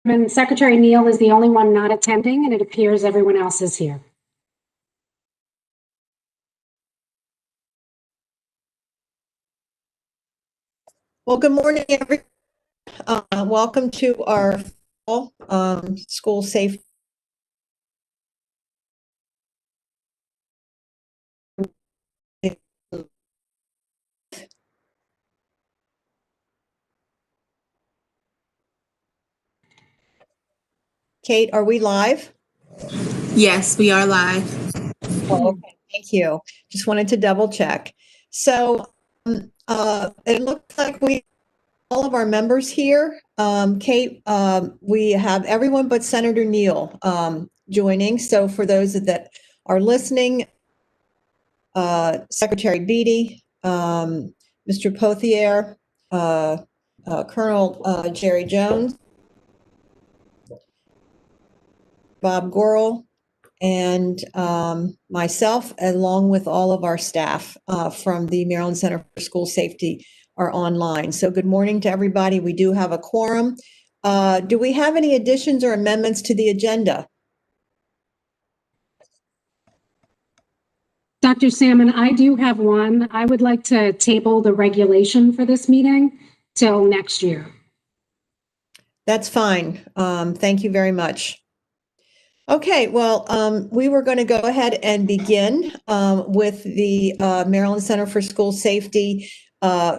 And Secretary Neal is the only one not attending, and it appears everyone else is here. Well, good morning, everyone. Welcome to our fall school safety. Kate, are we live? Yes, we are live. Oh, okay, thank you. Just wanted to double check. So it looks like all of our members here. Kate, we have everyone but Senator Neal joining. So for those that are listening, Secretary Beatty, Mr. Pothier, Colonel Jerry Jones, Bob Gorel, and myself, along with all of our staff from the Maryland Center for School Safety, are online. So good morning to everybody. We do have a quorum. Do we have any additions or amendments to the agenda? Dr. Salmon, I do have one. I would like to table the regulation for this meeting till next year. That's fine. Thank you very much. Okay, well, we were going to go ahead and begin with the Maryland Center for School Safety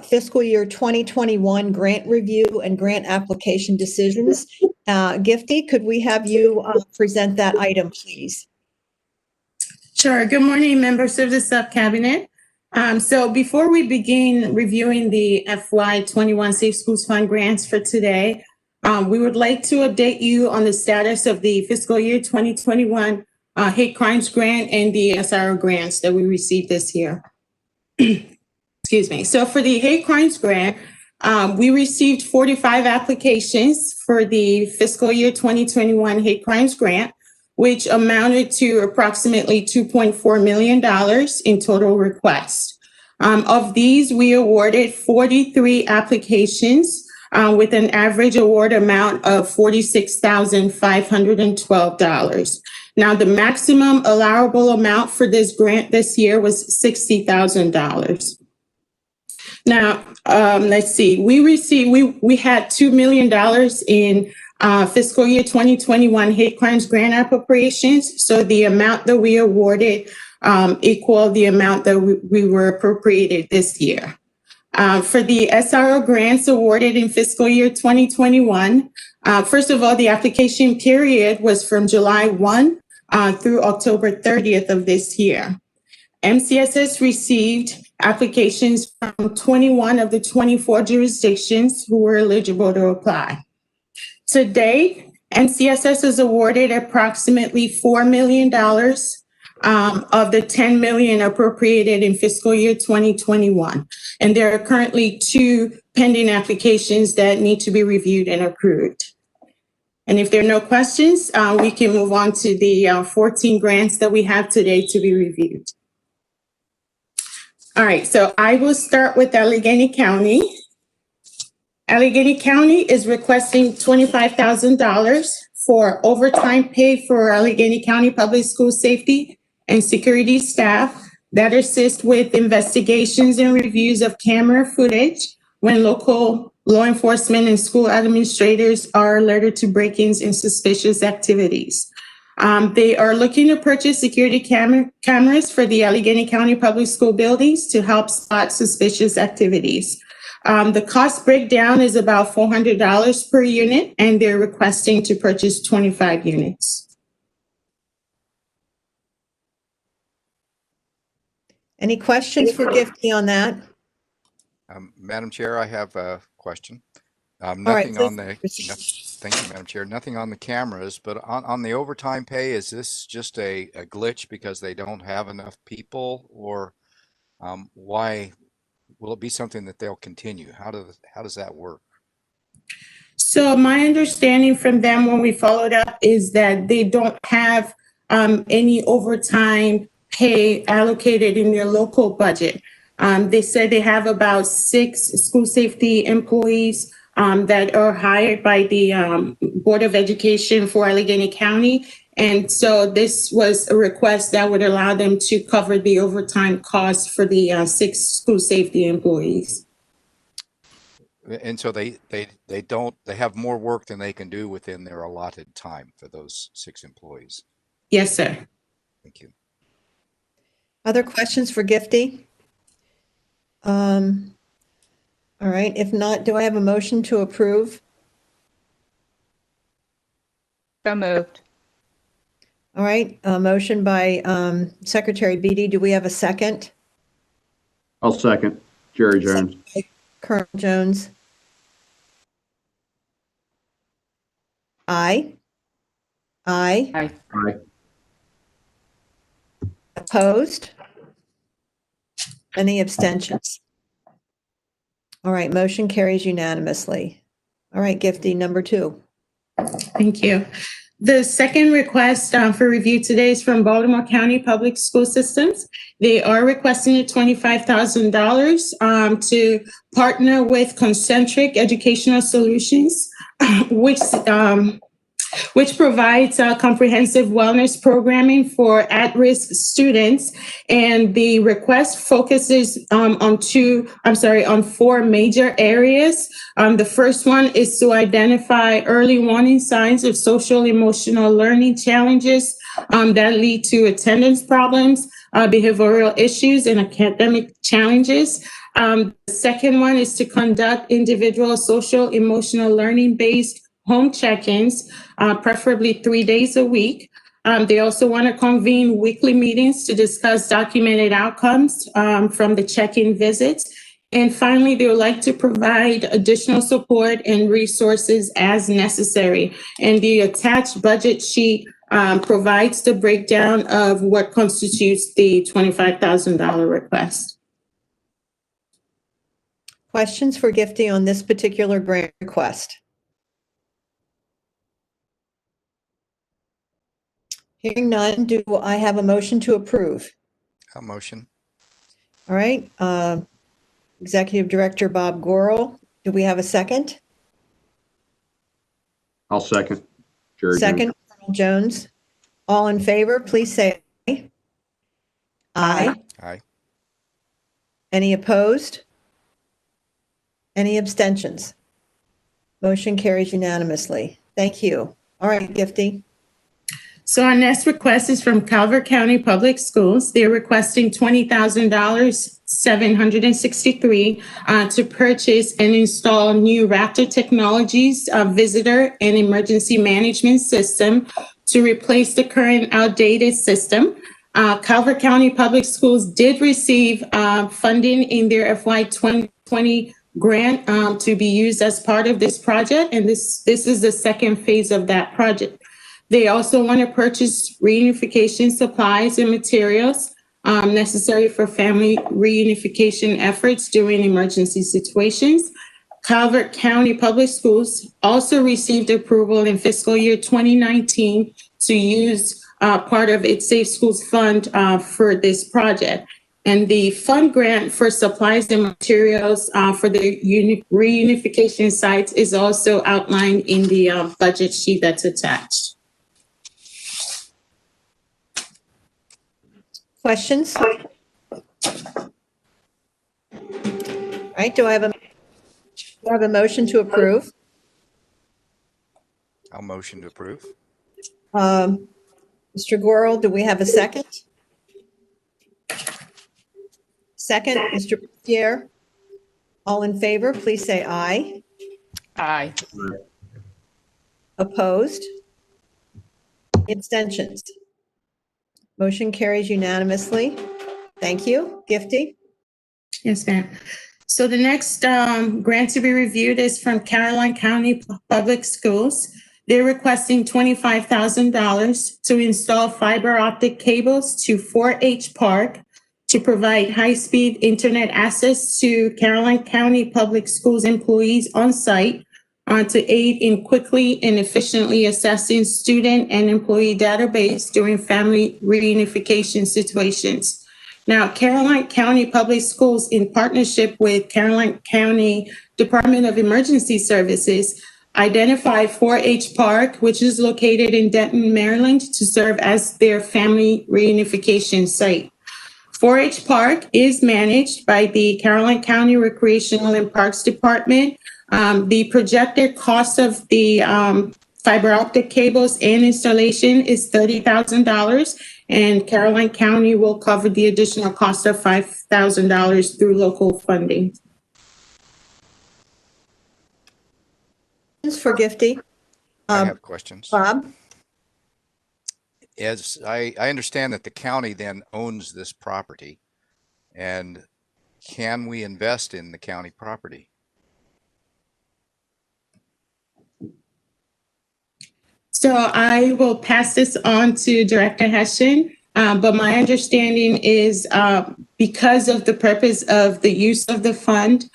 fiscal year 2021 grant review and grant application decisions. Gifty, could we have you present that item, please? Sure. Good morning, members of the Subcabinet. So before we begin reviewing the FY21 Safe Schools Fund grants for today, we would like to update you on the status of the fiscal year 2021 hate crimes grant and the SRO grants that we received this year. Excuse me. So for the hate crimes grant, we received 45 applications for the fiscal year 2021 hate crimes grant, which amounted to approximately $2.4 million in total requests. Of these, we awarded 43 applications with an average award amount of $46,512. Now, the maximum allowable amount for this grant this year was $60,000. Now, let's see, we had $2 million in fiscal year 2021 hate crimes grant appropriations. So the amount that we awarded equaled the amount that we were appropriated this year. For the SRO grants awarded in fiscal year 2021, first of all, the application period was from July 1 through October 30th of this year. MCSS received applications from 21 of the 24 jurisdictions who were eligible to apply. To date, MCSS has awarded approximately $4 million of the $10 million appropriated in fiscal year 2021. And there are currently 2 pending applications that need to be reviewed and approved. And if there are no questions, we can move on to the 14 grants that we have today to be reviewed. All right, so I will start with Allegheny County. Allegheny County is requesting $25,000 for overtime pay for Allegheny County Public School Safety and Security staff that assist with investigations and reviews of camera footage when local law enforcement and school administrators are alerted to break-ins and suspicious activities. They are looking to purchase security cameras for the Allegheny County Public School buildings to help spot suspicious activities. The cost breakdown is about $400 per unit, and they're requesting to purchase 25 units. Any questions for Gifty on that? Madam Chair, I have a question. Nothing on the, thank you, Madam Chair. Nothing on the cameras, but on the overtime pay, is this just a glitch because they don't have enough people, or why will it be something that they'll continue? How does that work? So my understanding from them when we followed up is that they don't have any overtime pay allocated in their local budget. They said they have about 6 school safety employees that are hired by the Board of Education for Allegheny County. And so this was a request that would allow them to cover the overtime costs for the 6 school safety employees. And so they have more work than they can do within their allotted time for those 6 employees. Yes, sir. Thank you. Other questions for Gifty? All right, if not, do I have a motion to approve? So moved. All right, a motion by Secretary Beatty. Do we have a second? I'll second. Jerry Jones. Colonel Jones? Aye. Aye. Aye. Aye. Opposed? Any abstentions? All right, motion carries unanimously. All right, Gifty, number 2. Thank you. The second request for review today is from Baltimore County Public School Systems. They are requesting $25,000 to partner with Concentric Educational Solutions, which provides comprehensive wellness programming for at-risk students. And the request focuses on 4 major areas. The first one is to identify early warning signs of social emotional learning challenges that lead to attendance problems, behavioral issues, and academic challenges. The second one is to conduct individual social emotional learning based home check-ins, preferably 3 days a week. They also want to convene weekly meetings to discuss documented outcomes from the check-in visits. And finally, they would like to provide additional support and resources as necessary. And the attached budget sheet provides the breakdown of what constitutes the $25,000 request. Questions for Gifty on this particular grant request? Hearing none, do I have a motion to approve? A motion. All right, Executive Director Bob Gorel, do we have a second? I'll second. Jerry Jones. Second, Colonel Jones. All in favor, please say aye. Aye. Aye. Any opposed? Any abstentions? Motion carries unanimously. Thank you. All right, Gifty. So our next request is from Calvert County Public Schools. They're requesting $20,763 to purchase and install new Raptor Technologies visitor and emergency management system to replace the current outdated system. Calvert County Public Schools did receive funding in their FY 2020 grant to be used as part of this project, and this is the second phase of that project. They also want to purchase reunification supplies and materials necessary for family reunification efforts during emergency situations. Calvert County Public Schools also received approval in fiscal year 2019 to use part of its Safe Schools Fund for this project. And the fund grant for supplies and materials for the reunification sites is also outlined in the budget sheet that's attached. Questions? All right, do I have a motion to approve? I'll motion to approve. Mr. Gorel, do we have a second? Second, Mr. Pierre. All in favor, please say aye. Aye. Opposed? Abstentions? Motion carries unanimously. Thank you. Gifty? Yes, ma'am. So the next grant to be reviewed is from Caroline County Public Schools. They're requesting $25,000 to install fiber optic cables to 4H Park to provide high-speed internet access to Caroline County Public Schools employees on site to aid in quickly and efficiently assessing student and employee database during family reunification situations. Now, Caroline County Public Schools, in partnership with Caroline County Department of Emergency Services, identify 4-H Park, which is located in Denton, Maryland, to serve as their family reunification site. 4-H Park is managed by the Caroline County Recreational and Parks Department. The projected cost of the fiber optic cables and installation is $30,000, and Caroline County will cover the additional cost of $5,000 through local funding. For Gifty. I have questions. Bob? As I understand that the county then owns this property, and can we invest in the county property? So I will pass this on to Director Hession, but my understanding is because of the purpose of the use of the fund,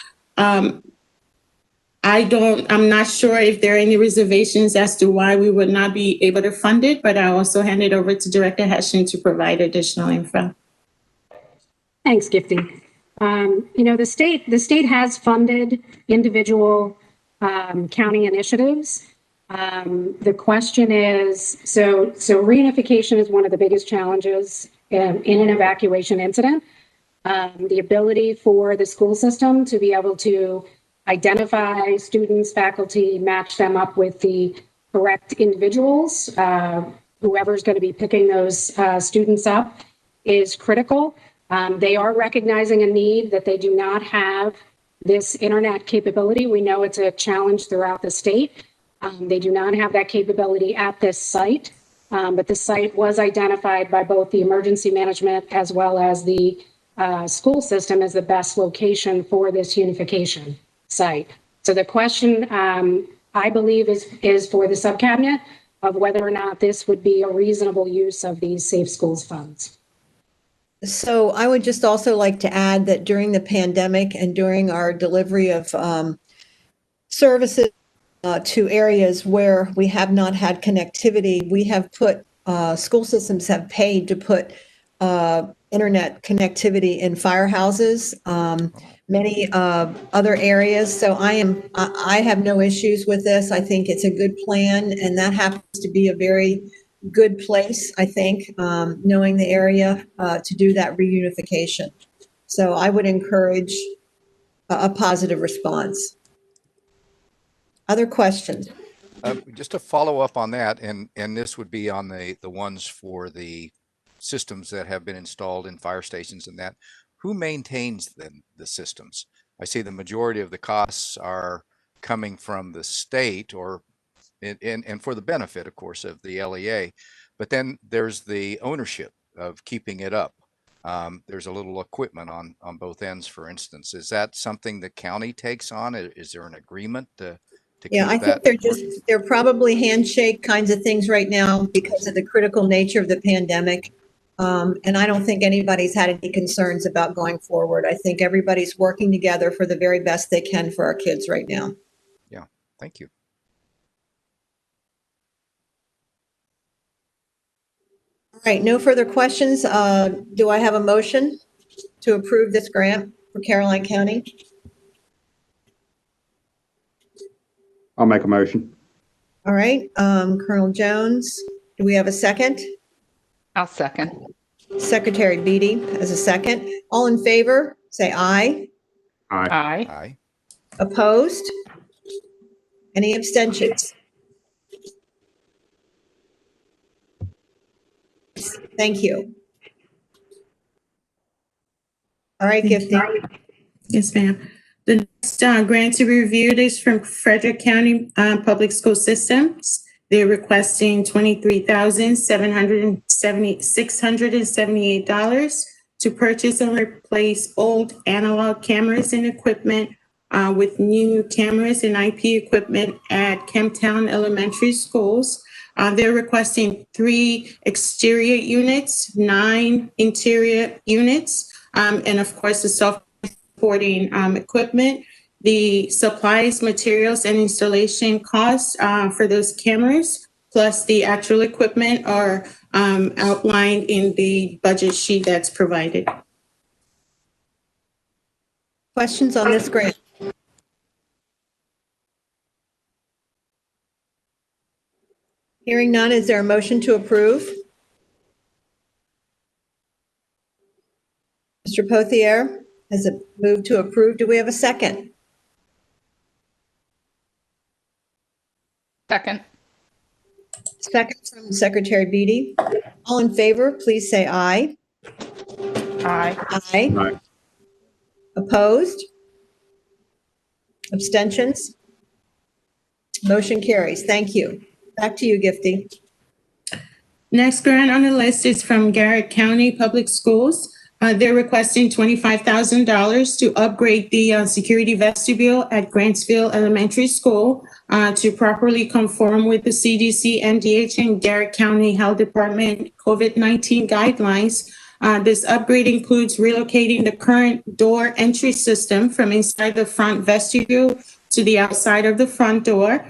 I'm not sure if there are any reservations as to why we would not be able to fund it, but I'll also hand it over to Director Hession to provide additional info. Thanks, Gifty. The state has funded individual county initiatives. The question is, so reunification is one of the biggest challenges in an evacuation incident. The ability for the school system to be able to identify students, faculty, match them up with the correct individuals, whoever's going to be picking those students up is critical. They are recognizing a need that they do not have this internet capability. We know it's a challenge throughout the state. They do not have that capability at this site, but the site was identified by both the emergency management as well as the school system as the best location for this unification site. So the question, I believe, is for the subcabinet of whether or not this would be a reasonable use of these Safe Schools funds. So I would just also like to add that during the pandemic and during our delivery of services to areas where we have not had connectivity, we have put, school systems have paid to put internet connectivity in firehouses, many other areas. So I have no issues with this. I think it's a good plan, and that happens to be a very good place, I think, knowing the area, to do that reunification. So I would encourage a positive response. Other questions? Just to follow up on that, and this would be on the ones for the systems that have been installed in fire stations and that. Who maintains the systems? I see the majority of the costs are coming from the state, or and for the benefit, of course, of the LEA. But then there's the ownership of keeping it up. There's a little equipment on both ends, for instance. Is that something the county takes on? Is there an agreement to Yeah, I think they're probably handshake kinds of things right now because of the critical nature of the pandemic. And I don't think anybody's had any concerns about going forward. I think everybody's working together for the very best they can for our kids right now. Yeah, thank you. All right, no further questions. Do I have a motion to approve this grant for Caroline County? I'll make a motion. All right, Colonel Jones, do we have a second? I'll second. Secretary Beatty as a second. All in favor, say aye. Aye. Aye. Aye. Opposed? Any abstentions? Thank you. All right, Gifty. Yes, ma'am. The next grant to be reviewed is from Frederick County Public School Systems. They're requesting $23,678 to purchase and replace old analog cameras and equipment with new cameras and IP equipment at Kemptown Elementary Schools. They're requesting 3 exterior units, 9 interior units, and of course the self-supporting equipment. The supplies, materials, and installation costs for those cameras, plus the actual equipment, are outlined in the budget sheet that's provided. Questions on this grant? Hearing none, is there a motion to approve? Mr. Pothier has a move to approve. Do we have a second? Second. Second from Secretary Beatty. All in favor, please say aye. Aye. Aye. Aye. Opposed? Abstentions? Motion carries. Thank you. Back to you, Gifty. Next grant on the list is from Garrett County Public Schools. They're requesting $25,000 to upgrade the security vestibule at Grantsville Elementary School to properly conform with the CDC, NDH, and Garrett County Health Department COVID-19 guidelines. This upgrade includes relocating the current door entry system from inside the front vestibule to the outside of the front door.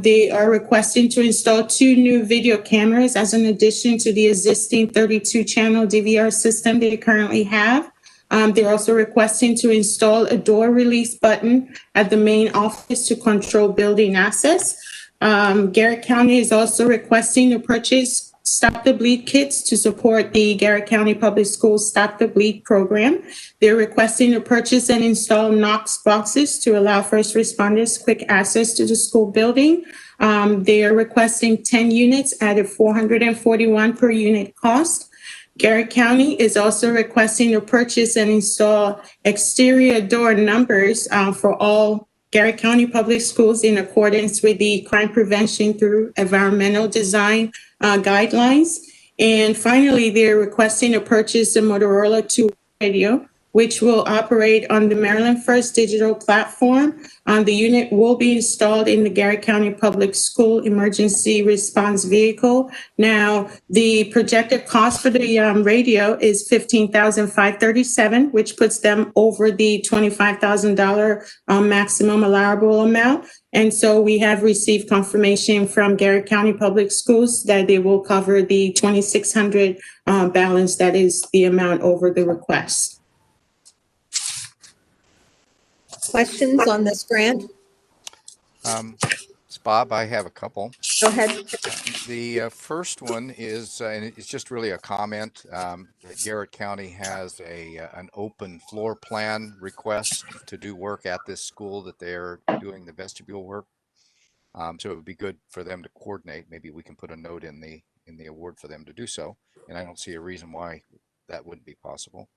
They are requesting to install 2 new video cameras as an addition to the existing 32-channel DVR system they currently have. They're also requesting to install a door release button at the main office to control building access. Garrett County is also requesting to purchase Stop the Bleed kits to support the Garrett County Public Schools Stop the Bleed program. They're requesting to purchase and install Knox boxes to allow first responders quick access to the school building. They are requesting 10 units at a $441 per unit cost. Garrett County is also requesting to purchase and install exterior door numbers for all Garrett County Public Schools in accordance with the crime prevention through environmental design guidelines. And finally, they're requesting to purchase a Motorola 2 radio, which will operate on the Maryland First digital platform. The unit will be installed in the Garrett County Public School Emergency Response Vehicle. Now, the projected cost for the radio is $15,537, which puts them over the $25,000 maximum allowable amount. And so we have received confirmation from Garrett County Public Schools that they will cover the $2,600 balance that is the amount over the request. Questions on this grant? It's Bob, I have a couple. Go ahead. The first one is, and it's just really a comment, that Garrett County has an open floor plan request to do work at this school that they're doing the vestibule work. So it would be good for them to coordinate. Maybe we can put a note in the award for them to do so. And I don't see a reason why that wouldn't be possible.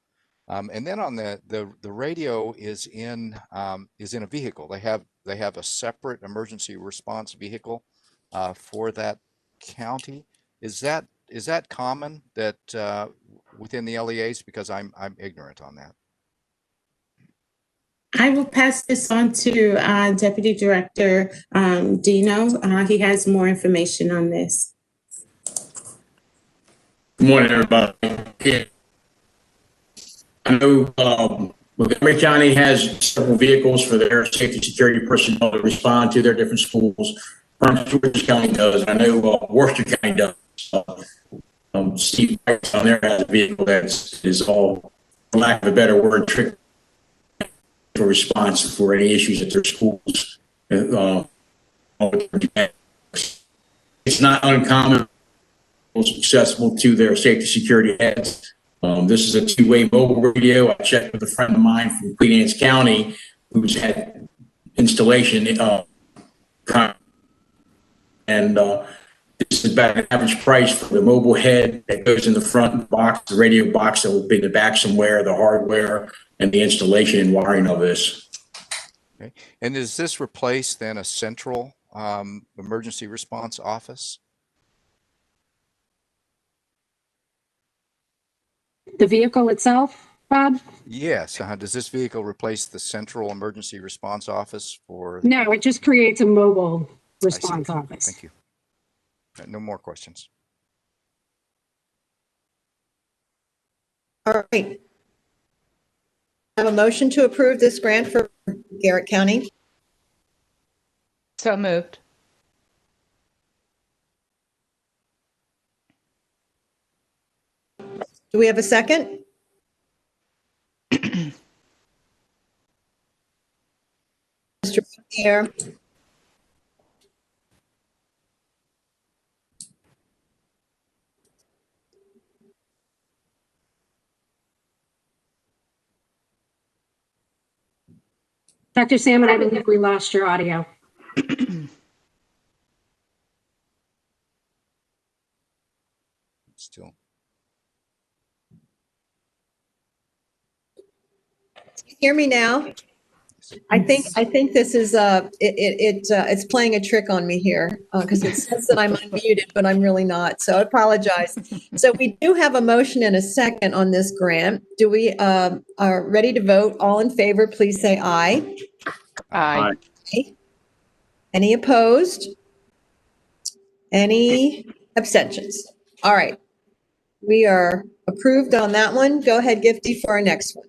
And then on the radio is in a vehicle. They have a separate emergency response vehicle for that county. Is that common that within the LEAs? Because I'm ignorant on that. I will pass this on to Deputy Director Dino. He has more information on this. Good morning, everybody. I know Montgomery County has several vehicles for their safety security personnel to respond to their different schools. Prince George's County does. I know Worcester County does. Steve on there has a vehicle that is all, for lack of a better word, trick for response for any issues at their schools. It's not uncommon, accessible to their safety security heads. This is a 2-way mobile radio. I checked with a friend of mine from Queen Anne's County who's had installation. And this is about an average price for the mobile head that goes in the front box, the radio box that will be in the back somewhere, the hardware, and the installation and wiring of this. Okay. And does this replace then a central emergency response office? The vehicle itself, Bob? Yes. Does this vehicle replace the central emergency response office for? No, it just creates a mobile I see. response office. Thank you. No more questions. All right. I have a motion to approve this grant for Garrett County. So moved. Do we have a second? Mr. Pierre. Dr. Salmon, I believe we lost your audio. Still. Hear me now? I think this is it's playing a trick on me here because it says that I'm unmuted, but I'm really not. So I apologize. So we do have a motion and a second on this grant. Do we are ready to vote? All in favor, please say aye. Aye. Aye. Any opposed? Any abstentions? All right. We are approved on that one. Go ahead, Gifty, for our next one.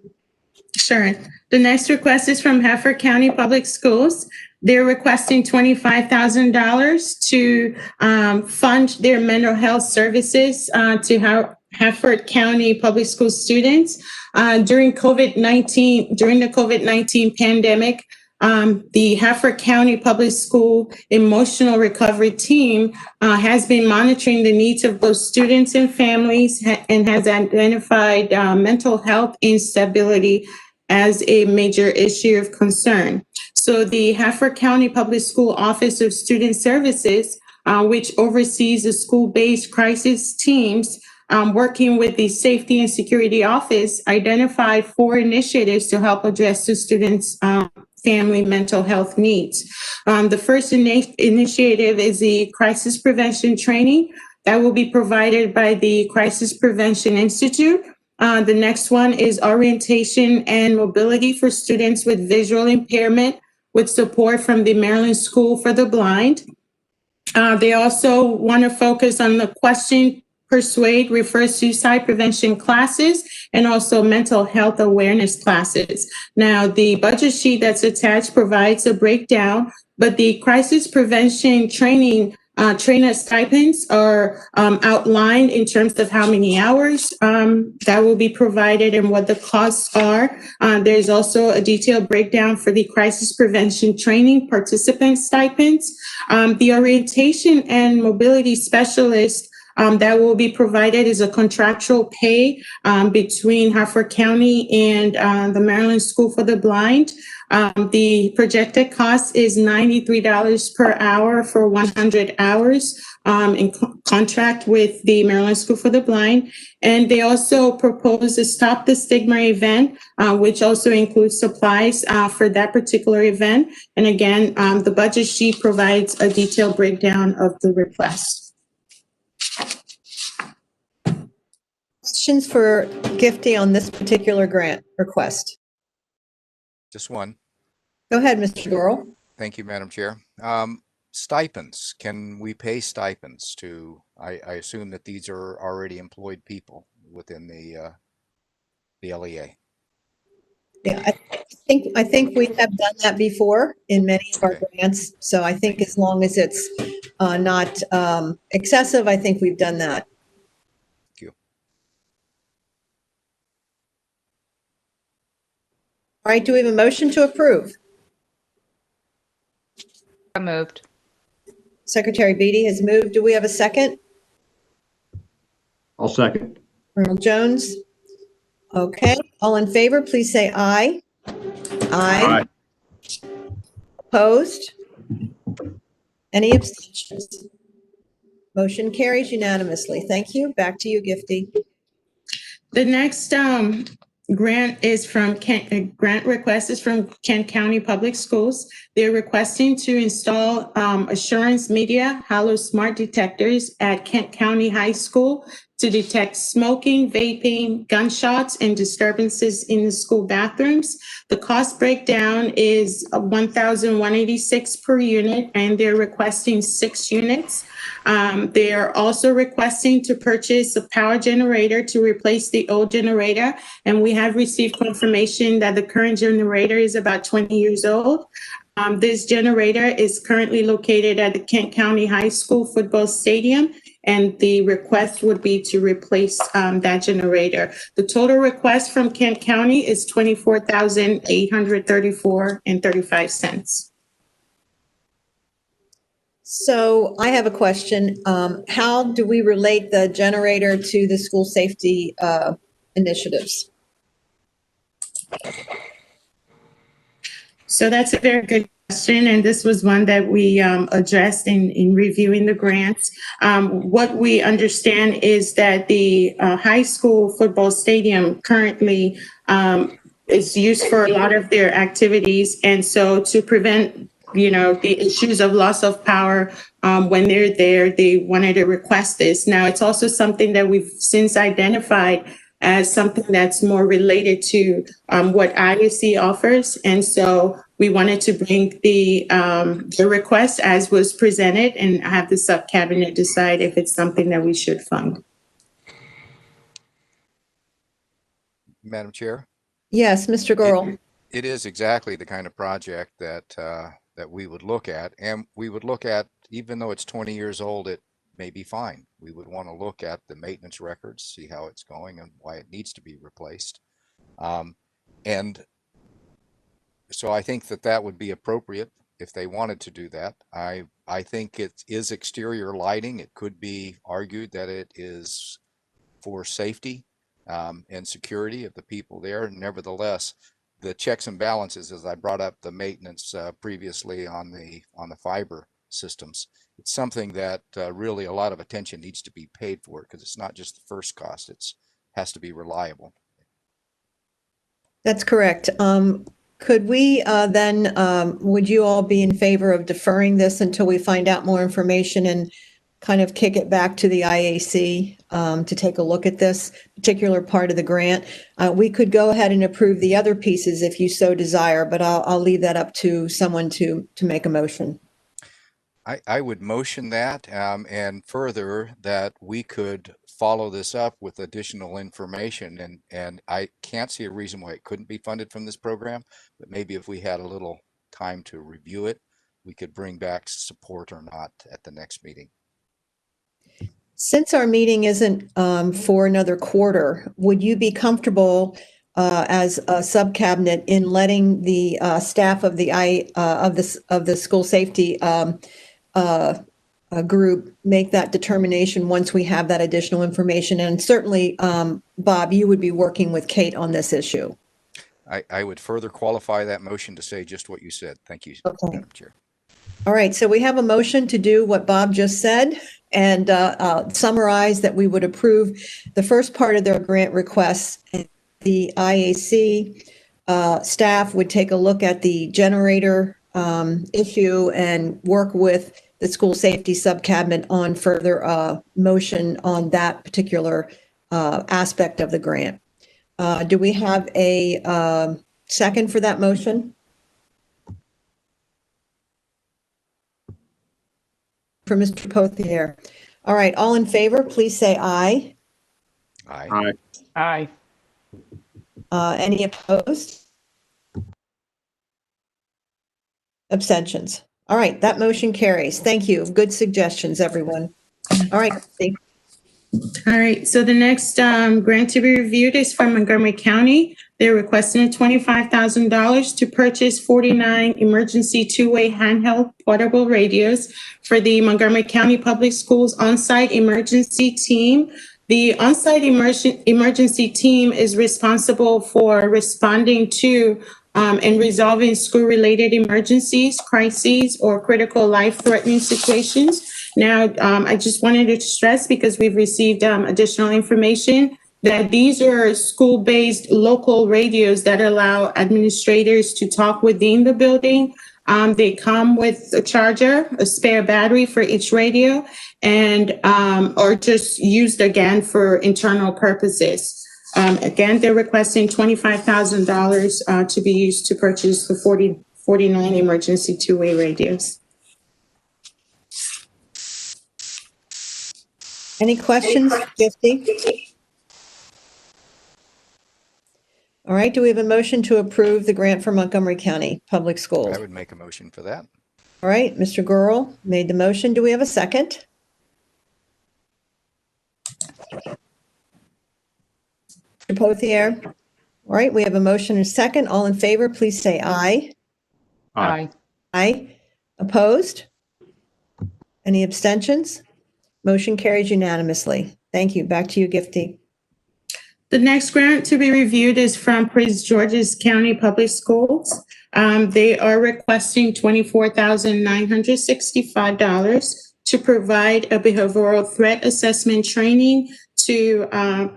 Sure. The next request is from Hafford County Public Schools. They're requesting $25,000 to fund their mental health services to Hafford County Public School students. During the COVID-19 pandemic, the Hafford County Public School Emotional Recovery Team has been monitoring the needs of both students and families and has identified mental health instability as a major issue of concern. So the Hafford County Public School Office of Student Services, which oversees the school-based crisis teams, working with the Safety and Security Office, identified 4 initiatives to help address the students' family mental health needs. The first initiative is the crisis prevention training that will be provided by the Crisis Prevention Institute. The next one is orientation and mobility for students with visual impairment with support from the Maryland School for the Blind. They also want to focus on the question, persuade, refer, suicide prevention classes, and also mental health awareness classes. Now, the budget sheet that's attached provides a breakdown, but the crisis prevention training trainer stipends are outlined in terms of how many hours that will be provided and what the costs are. There's also a detailed breakdown for the crisis prevention training participant stipends. The orientation and mobility specialist that will be provided is a contractual pay between Hartford County and the Maryland School for the Blind. The projected cost is $93 per hour for 100 hours in contract with the Maryland School for the Blind. And they also propose a Stop the Stigma event, which also includes supplies for that particular event. And again, the budget sheet provides a detailed breakdown of the request. Questions for Gifty on this particular grant request? Just one. Go ahead, Mr. Doral. Thank you, Madam Chair. Stipends, can we pay stipends to, I assume that these are already employed people within the LEA. Yeah, I think we have done that before in many of our Okay. grants. So I think as long as it's not excessive, I think we've done that. Thank you. All right, do we have a motion to approve? So moved. Secretary Beatty has moved. Do we have a second? I'll second. Colonel Jones? Okay, all in favor, please say aye. Aye. Opposed? Any abstentions? Motion carries unanimously. Thank you. Back to you, Gifty. The next grant is from grant request is from Kent County Public Schools. They're requesting to install Assurance Media Halo smart detectors at Kent County High School to detect smoking, vaping, gunshots, and disturbances in the school bathrooms. The cost breakdown is $1,186 per unit, and they're requesting 6 units. They are also requesting to purchase a power generator to replace the old generator, and we have received confirmation that the current generator is about 20 years old. This generator is currently located at the Kent County High School football stadium, and the request would be to replace that generator. The total request from Kent County is $24,834.35. So I have a question. How do we relate the generator to the school safety initiatives? So that's a very good question, and this was one that we addressed in reviewing the grants. What we understand is that the high school football stadium currently is used for a lot of their activities, and so to prevent, the issues of loss of power when they're there, they wanted to request this. Now, it's also something that we've since identified as something that's more related to what IUC offers. And so we wanted to bring the request as was presented and have the subcabinet decide if it's something that we should fund. Madam Chair? Yes, Mr. Gurl. It is exactly the kind of project that that we would look at, and we would look at, even though it's 20 years old, it may be fine. We would want to look at the maintenance records, see how it's going and why it needs to be replaced. And so I think that that would be appropriate if they wanted to do that. I think it is exterior lighting. It could be argued that it is for safety and security of the people there. Nevertheless, the checks and balances, as I brought up the maintenance previously on the fiber systems, it's something that really a lot of attention needs to be paid for, because it's not just the first cost, it's has to be reliable. That's correct. Could we then, would you all be in favor of deferring this until we find out more information and kind of kick it back to the IAC to take a look at this particular part of the grant? We could go ahead and approve the other pieces if you so desire, but I'll leave that up to someone to make a motion. I would motion that, and further that we could follow this up with additional information, and I can't see a reason why it couldn't be funded from this program, but maybe if we had a little time to review it, we could bring back support or not at the next meeting. Since our meeting isn't for another quarter, would you be comfortable as a subcabinet in letting the staff of the school safety group make that determination once we have that additional information? And certainly, Bob, you would be working with Kate on this issue. I would further qualify that motion to say just what you said. Thank you, Okay. Madam Chair. All right, so we have a motion to do what Bob just said and summarize that we would approve the first part of their grant requests. The IAC staff would take a look at the generator issue and work with the school safety subcabinet on further motion on that particular aspect of the grant. Do we have a second for that motion? For Mr. Pothier. All right, all in favor, please say aye. Aye. Aye. Aye. Any opposed? Abstentions. All right, that motion carries. Thank you. Good suggestions, everyone. All right, Christy. All right, so the next grant to be reviewed is from Montgomery County. They're requesting $25,000 to purchase 49 emergency two-way handheld portable radios for the Montgomery County Public Schools on-site emergency team. The on-site emergency team is responsible for responding to and resolving school-related emergencies, crises, or critical life-threatening situations. Now, I just wanted to stress, because we've received additional information, that these are school-based local radios that allow administrators to talk within the building. They come with a charger, a spare battery for each radio, and or just used again for internal purposes. Again, they're requesting $25,000 to be used to purchase the 49 emergency two-way radios. Any questions, Christy? All right, do we have a motion to approve the grant for Montgomery County Public Schools? I would make a motion for that. All right, Mr. Gurl made the motion. Do we have a second? Mr. Pothier? All right, we have a motion and a second. All in favor, please say aye. Aye. Aye. Opposed? Any abstentions? Motion carries unanimously. Thank you. Back to you, Gifty. The next grant to be reviewed is from Prince George's County Public Schools. They are requesting $24,965 to provide a behavioral threat assessment training to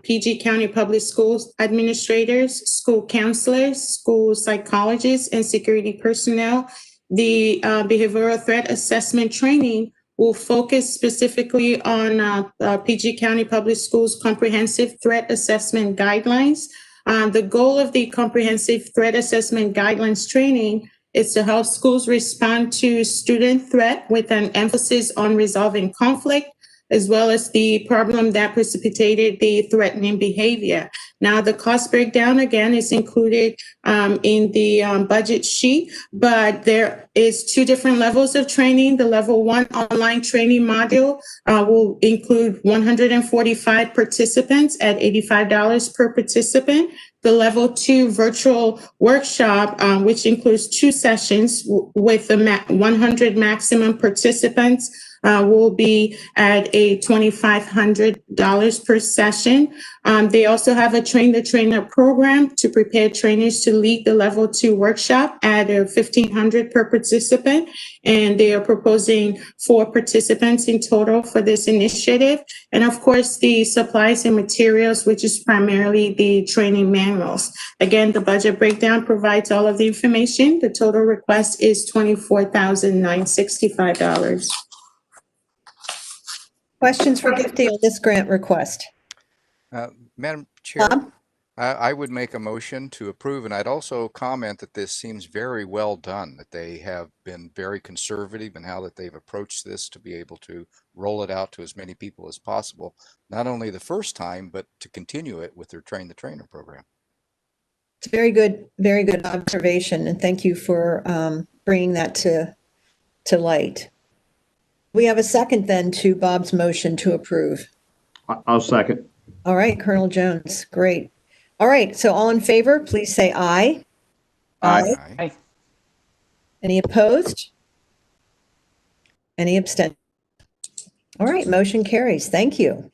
PG County Public Schools administrators, school counselors, school psychologists, and security personnel. The behavioral threat assessment training will focus specifically on PG County Public Schools comprehensive threat assessment guidelines. The goal of the comprehensive threat assessment guidelines training is to help schools respond to student threat with an emphasis on resolving conflict, as well as the problem that precipitated the threatening behavior. Now, the cost breakdown, again, is included in the budget sheet, but there is 2 different levels of training. The level 1 online training module will include 145 participants at $85 per participant. The level 2 virtual workshop, which includes 2 sessions with 100 maximum participants, will be at a $2,500 per session. They also have a train the trainer program to prepare trainers to lead the level 2 workshop at $1,500 per participant. And they are proposing 4 participants in total for this initiative. And of course, the supplies and materials, which is primarily the training manuals. Again, the budget breakdown provides all of the information. The total request is $24,965. Questions for Gifty on this grant request? Madam Chair, Bob? I would make a motion to approve, and I'd also comment that this seems very well done, that they have been very conservative in how that they've approached this to be able to roll it out to as many people as possible, not only the first time, but to continue it with their Train the Trainer program. It's a very good observation, and thank you for bringing that to light. We have a second then to Bob's motion to approve. I'll second. All right, Colonel Jones, great. All right, so all in favor, please say aye. Aye. Aye. Any opposed? Any abstentions? All right, motion carries. Thank you.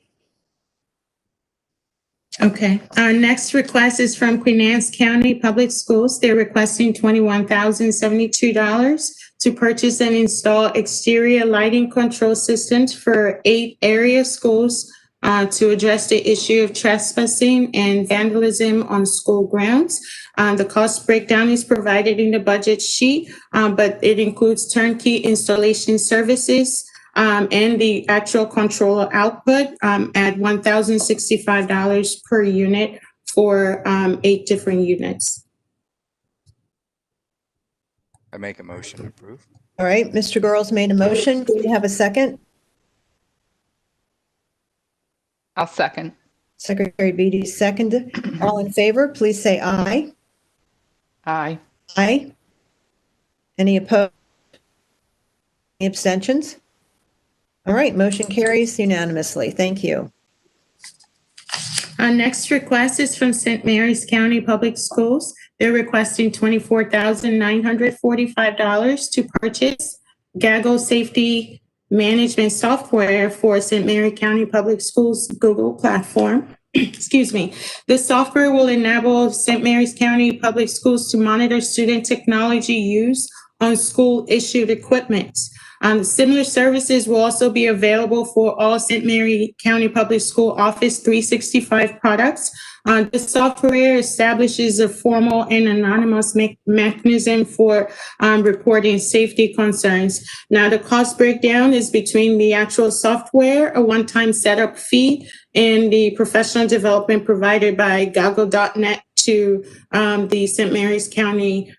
Okay, our next request is from Queen Anne's County Public Schools. They're requesting $21,072 to purchase and install exterior lighting control systems for 8 area schools to address the issue of trespassing and vandalism on school grounds. The cost breakdown is provided in the budget sheet, but it includes turnkey installation services and the actual controller output at $1,065 per unit for 8 different units. I make a motion to approve. All right, Mr. Girls made a motion. Do we have a second? I'll second. Secretary Beatty, second. All in favor, please say aye. Aye. Aye. Any opposed? Any abstentions? All right, motion carries unanimously. Thank you. Our next request is from St. Mary's County Public Schools. They're requesting $24,945 to purchase Gaggle Safety Management Software for St. Mary County Public Schools Google platform. Excuse me. This software will enable St. Mary's County Public Schools to monitor student technology use on school-issued equipment. Similar services will also be available for all St. Mary County Public School Office 365 products. This software establishes a formal and anonymous mechanism for reporting safety concerns. Now, the cost breakdown is between the actual software, a one-time setup fee, and the professional development provided by Gaggle.net to the St. Mary's County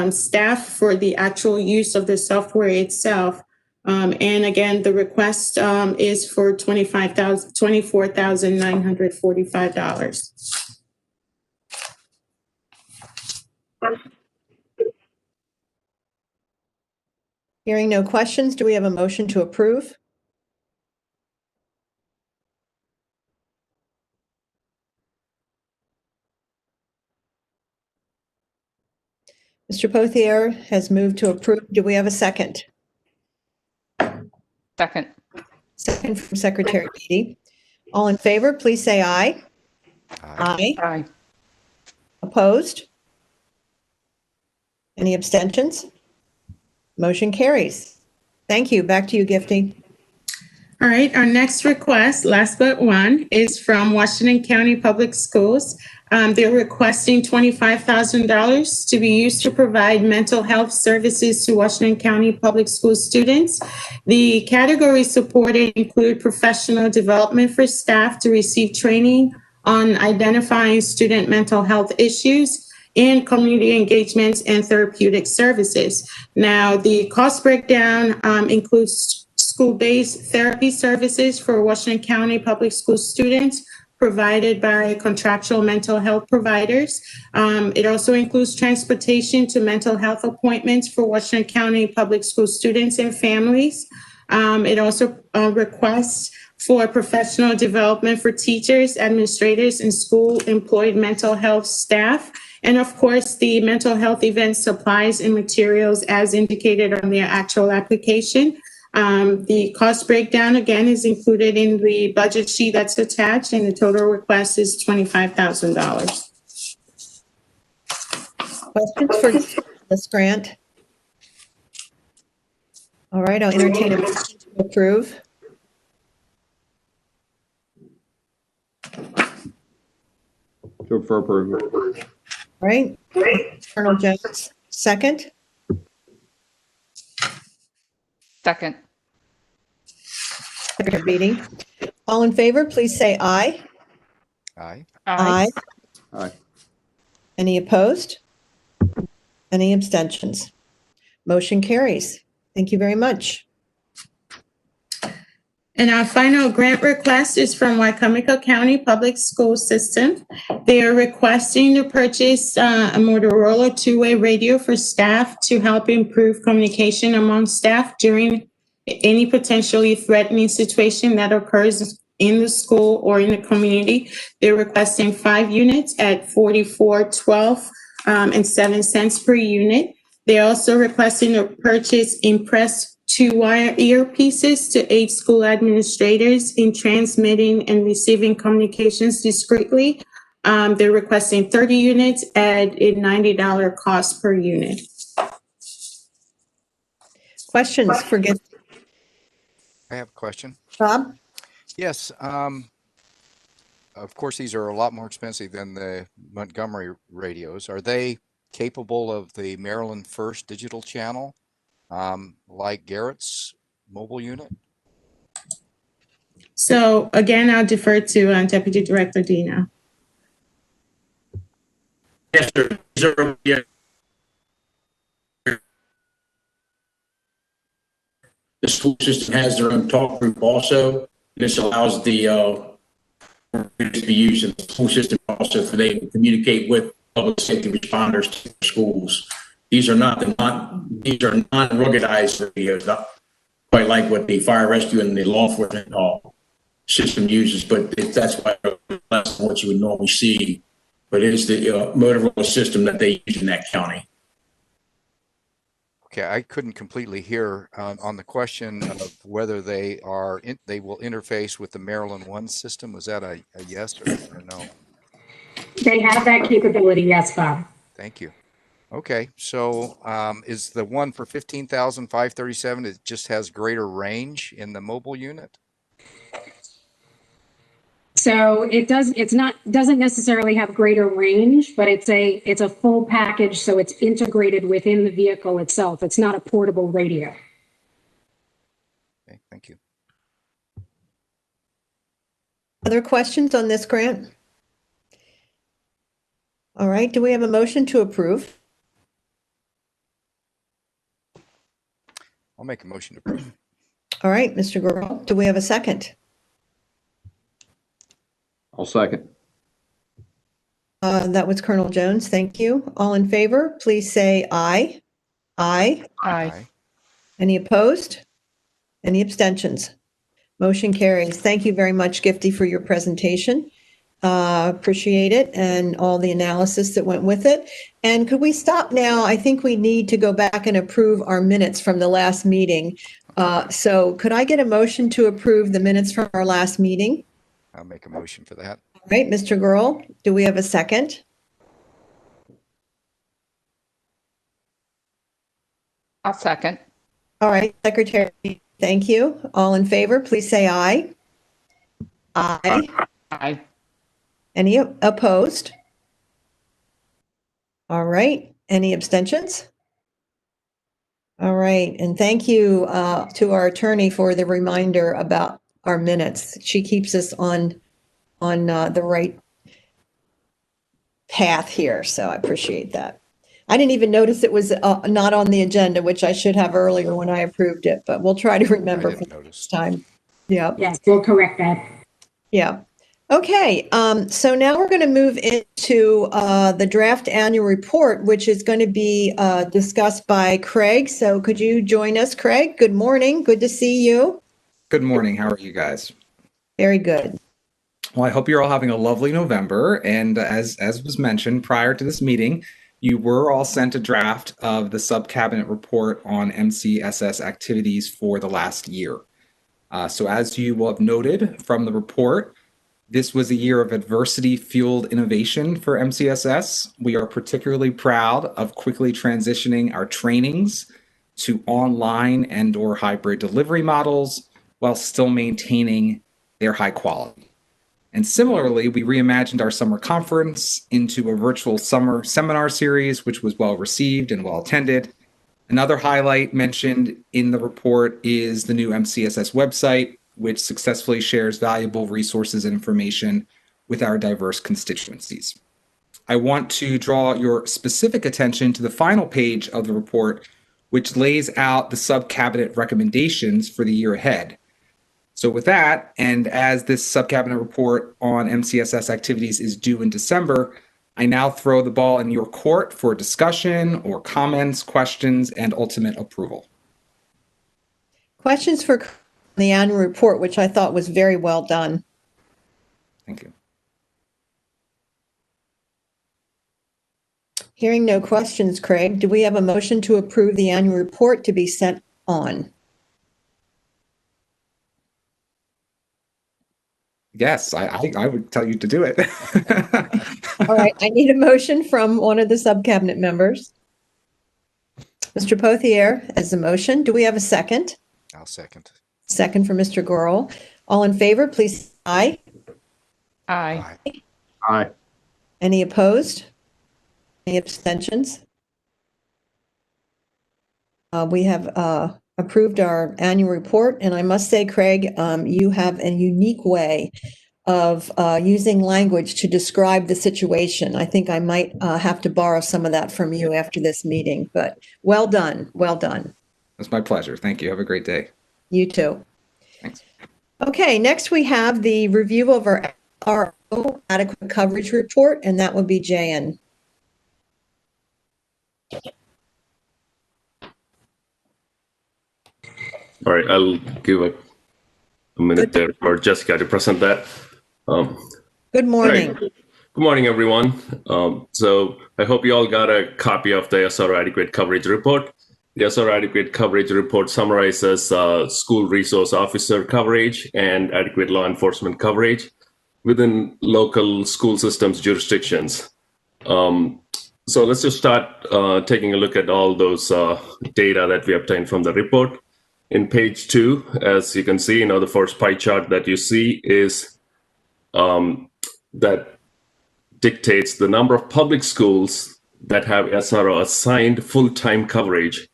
staff for the actual use of the software itself. And again, the request is for $24,945. Hearing no questions, do we have a motion to approve? Mr. Pothier has moved to approve. Do we have a second? Second. Second from Secretary Beatty. All in favor, please say aye. Aye. Aye. Opposed? Any abstentions? Motion carries. Thank you. Back to you, Gifty. All right, our next request, last but one, is from Washington County Public Schools. They're requesting $25,000 to be used to provide mental health services to Washington County Public School students. The categories supported include professional development for staff to receive training on identifying student mental health issues, and community engagements and therapeutic services. Now, the cost breakdown includes school-based therapy services for Washington County Public School students provided by contractual mental health providers. It also includes transportation to mental health appointments for Washington County Public School students and families. It also requests for professional development for teachers, administrators, and school-employed mental health staff. And of course, the mental health event supplies and materials as indicated on their actual application. The cost breakdown, again, is included in the budget sheet that's attached, and the total request is $25,000. Questions for this grant? All right, I'll entertain a motion to approve. For approval. All right, Colonel Jones, second. Second. Secretary Beatty. All in favor, please say aye. Aye. Aye. Aye. Any opposed? Any abstentions? Motion carries. Thank you very much. And our final grant request is from Wycomico County Public School System. They are requesting to purchase a Motorola two-way radio for staff to help improve communication among staff during any potentially threatening situation that occurs in the school or in the community. They're requesting 5 units at $44.12 and 7 cents per unit. They're also requesting to purchase Impress 2-wire earpieces to aid school administrators in transmitting and receiving communications discreetly. They're requesting 30 units at a $90 cost per unit. Questions for I have a question. Bob? Yes. Of course, these are a lot more expensive than the Montgomery radios. Are they capable of the Maryland First digital channel, like Garrett's mobile unit? So again, I'll defer to Deputy Director Dino. Yes, sir. These are, yeah. The school system has their own talk group also. This allows the to be used in the school system also for they to communicate with public safety responders to schools. These are these are non-ruggedized radios, not quite like what the fire rescue and the law enforcement system uses, but that's why less than what you would normally see. But it is the Motorola system that they use in that county. Okay, I couldn't completely hear on the question of whether they will interface with the Maryland One system. Was that a yes or no? They have that capability, yes, Bob. Thank you. Okay, so is the one for 15,537? It just has greater range in the mobile unit? So doesn't necessarily have greater range, but it's a full package, so it's integrated within the vehicle itself. It's not a portable radio. Okay, thank you. Other questions on this grant? All right, do we have a motion to approve? I'll make a motion to approve. All right, Mr. Gurl, do we have a second? I'll second. That was Colonel Jones. Thank you. All in favor, please say aye. Aye. Aye. Any opposed? Any abstentions? Motion carries. Thank you very much, Gifty, for your presentation. Appreciate it and all the analysis that went with it. And could we stop now? I think we need to go back and approve our minutes from the last meeting. So could I get a motion to approve the minutes from our last meeting? I'll make a motion for that. All right, Mr. Gurl, do we have a second? I'll second. All right, Secretary, thank you. All in favor, please say aye. Aye. Aye. Any opposed? All right, any abstentions? All right, and thank you to our attorney for the reminder about our minutes. She keeps us on the right path here, so I appreciate that. I didn't even notice it was not on the agenda, which I should have earlier when I approved it, but we'll try to remember I for didn't next notice. time. Yeah. Yes, we'll correct that. Yeah. Okay, so now we're going to move into the draft annual report, which is going to be discussed by Craig. So could you join us, Craig? Good morning. Good to see you. Good morning. How are you guys? Very good. Well, I hope you're all having a lovely November. And as was mentioned prior to this meeting, you were all sent a draft of the Subcabinet report on MCSS activities for the last year. So as you will have noted from the report, this was a year of adversity-fueled innovation for MCSS. We are particularly proud of quickly transitioning our trainings to online and/or hybrid delivery models while still maintaining their high quality. And similarly, we reimagined our summer conference into a virtual summer seminar series, which was well received and well attended. Another highlight mentioned in the report is the new MCSS website, which successfully shares valuable resources and information with our diverse constituencies. I want to draw your specific attention to the final page of the report, which lays out the Subcabinet recommendations for the year ahead. So with that, and as this Subcabinet report on MCSS activities is due in December, I now throw the ball in your court for discussion or comments, questions, and ultimate approval. Questions for the annual report, which I thought was very well done. Thank you. Hearing no questions, Craig, do we have a motion to approve the annual report to be sent on? Yes, I would tell you to do it. All right, I need a motion from one of the Subcabinet members. Mr. Pothier as the motion. Do we have a second? I'll second. Second for Mr. Gorel. All in favor, please say aye. Aye. Aye. Any opposed? Any abstentions? We have approved our annual report, and I must say, Craig, you have a unique way of using language to describe the situation. I think I might have to borrow some of that from you after this meeting, but well done, well done. It's my pleasure. Thank you. Have a great day. You too. Thanks. Okay, next we have the review of our adequate coverage report, and that would be Jan. All right, I'll give a minute there for Jessica to present that. Good morning. Right. Good morning, everyone. So I hope you all got a copy of the SRO Adequate Coverage Report. The SRO Adequate Coverage Report summarizes school resource officer coverage and adequate law enforcement coverage within local school systems jurisdictions. So let's just start taking a look at all those data that we obtained from the report. In page 2, as you can see, the first pie chart that you see is that dictates the number of public schools that have SRO assigned full-time coverage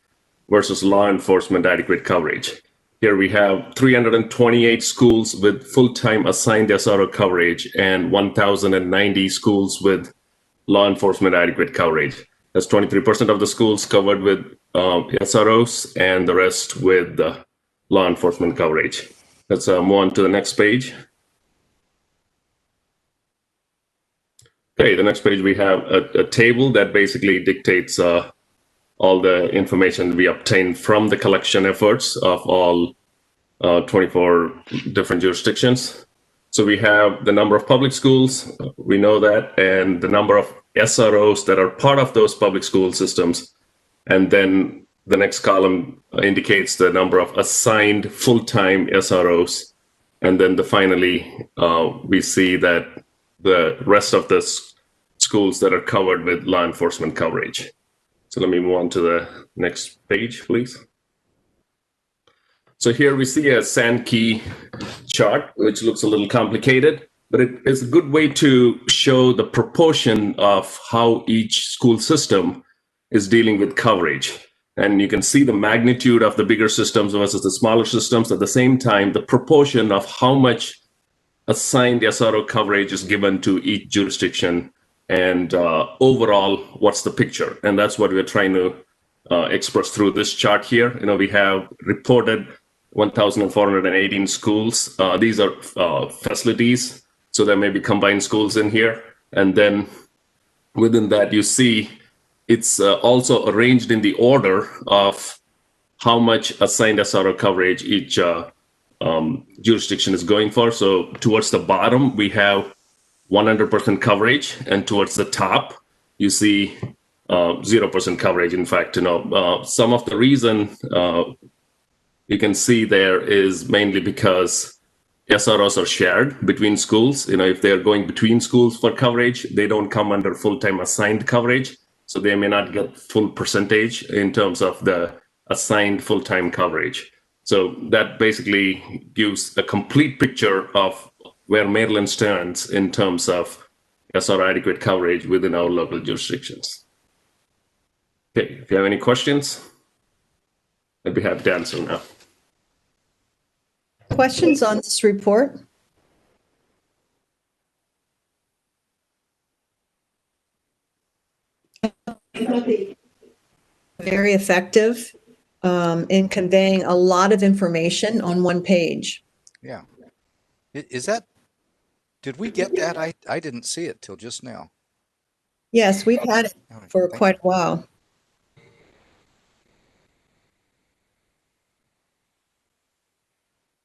versus law enforcement adequate coverage. Here we have 328 schools with full-time assigned SRO coverage and 1,090 schools with law enforcement adequate coverage. That's 23% of the schools covered with SROs and the rest with law enforcement coverage. Let's move on to the next page. Okay, the next page we have a table that basically dictates all the information we obtained from the collection efforts of all 24 different jurisdictions. So we have the number of public schools, we know that, and the number of SROs that are part of those public school systems. And then the next column indicates the number of assigned full-time SROs. And then finally, we see that the rest of the schools that are covered with law enforcement coverage. So let me move on to the next page, please. So here we see a Sankey chart, which looks a little complicated, but it is a good way to show the proportion of how each school system is dealing with coverage. And you can see the magnitude of the bigger systems versus the smaller systems. At the same time, the proportion of how much assigned SRO coverage is given to each jurisdiction, and overall, what's the picture? And that's what we're trying to express through this chart here. We have reported 1,418 schools. These are facilities, so there may be combined schools in here. And then within that, you see it's also arranged in the order of how much assigned SRO coverage each jurisdiction is going for. So towards the bottom, we have 100% coverage, and towards the top, you see 0% coverage. In fact, some of the reason you can see there is mainly because SROs are shared between schools. If they're going between schools for coverage, they don't come under full-time assigned coverage. So they may not get full percentage in terms of the assigned full-time coverage. So that basically gives a complete picture of where Maryland stands in terms of SRO adequate coverage within our local jurisdictions. Okay, if you have any questions, I'd be happy to answer now. Questions on this report? Very effective in conveying a lot of information on one page. Yeah. Is that, did we get that? I didn't see it till just now. Yes, we've had it for quite a while.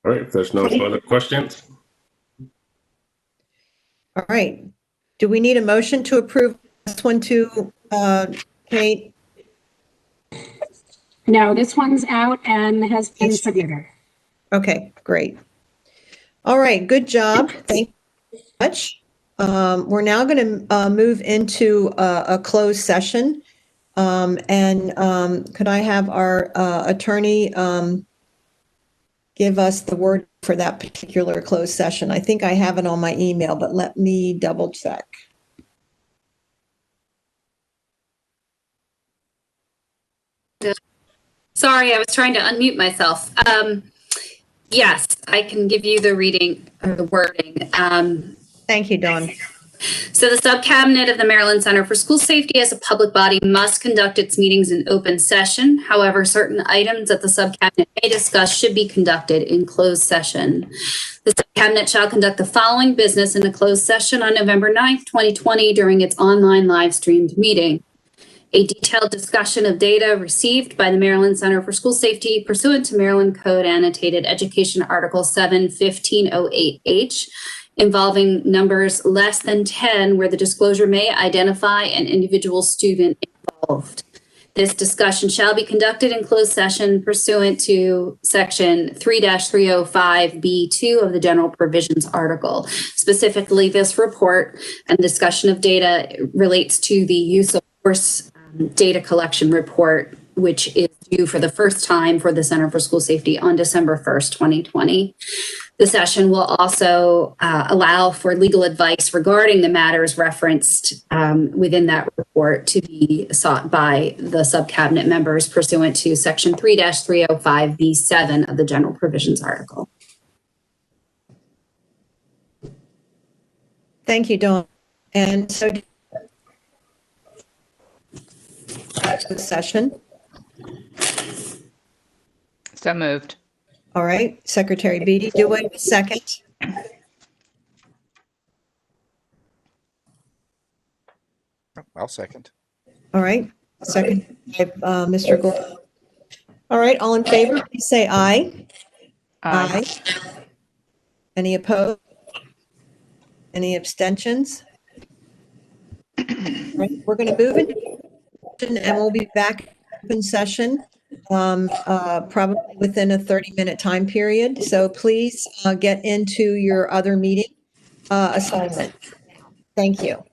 All right, if there's no further questions. All right. Do we need a motion to approve this one too, Kate? No, this one's out and has been submitted. Okay, great. All right, good job. Thank you very much. We're now going to move into a closed session. And could I have our attorney give us the word for that particular closed session? I think I have it on my email, but let me double check. Sorry, I was trying to unmute myself. Yes, I can give you the reading or the wording. Thank you, Dawn. So the Subcabinet of the Maryland Center for School Safety as a public body must conduct its meetings in open session. However, certain items that the Subcabinet may discuss should be conducted in closed session. The Subcabinet shall conduct the following business in a closed session on November 9th, 2020 during its online live streamed meeting. A detailed discussion of data received by the Maryland Center for School Safety pursuant to Maryland Code Annotated Education Article 7-1508H involving numbers less than 10 where the disclosure may identify an individual student involved. This discussion shall be conducted in closed session pursuant to Section 3-305B2 of the General Provisions Article. Specifically, this report and discussion of data relates to the use of force data collection report, which is due for the first time for the Center for School Safety on December 1st, 2020. The session will also allow for legal advice regarding the matters referenced within that report to be sought by the subcabinet members pursuant to Section 3-305B7 of the General Provisions Article. Thank you, Dawn. And so the session. So moved. All right, Secretary Beatty, do I have a second? I'll second. All right, second, Mr. Gore. All right, all in favor, please say aye. Aye. Any opposed? Any abstentions? All right, we're going to move into and we'll be back in open session probably within a 30-minute time period. So please get into your other meeting assignment. Thank you.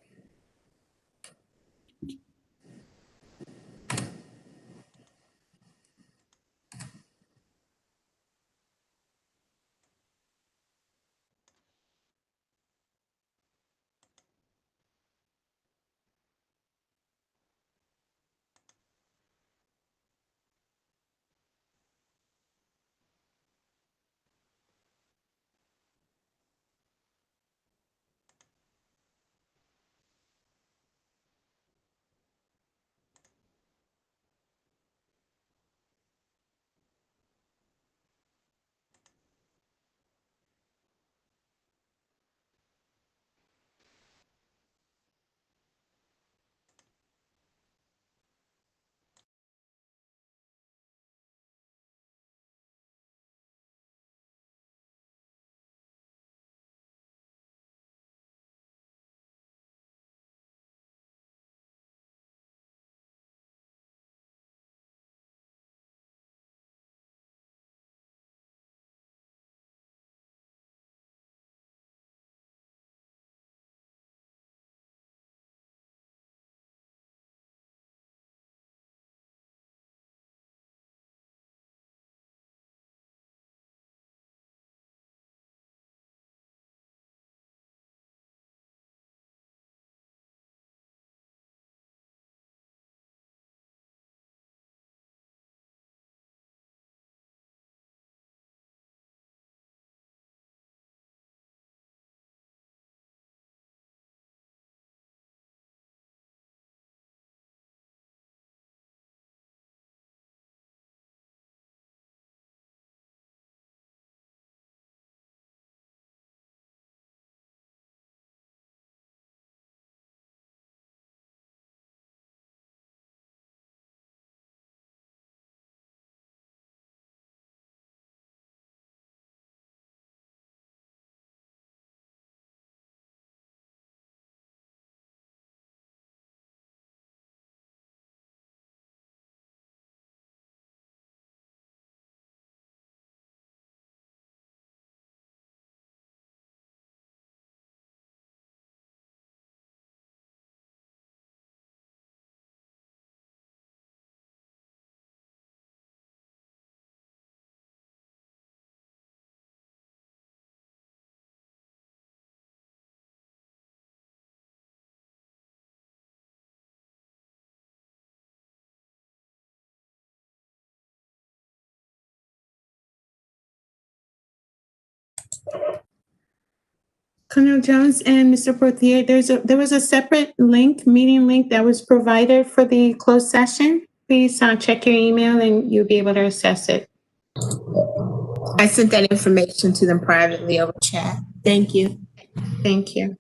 Colonel Jones and Mr. Portier, there was a separate link, meeting link that was provided for the closed session. Please check your email and you'll be able to access it. I sent that information to them privately over chat. Thank you. Thank you.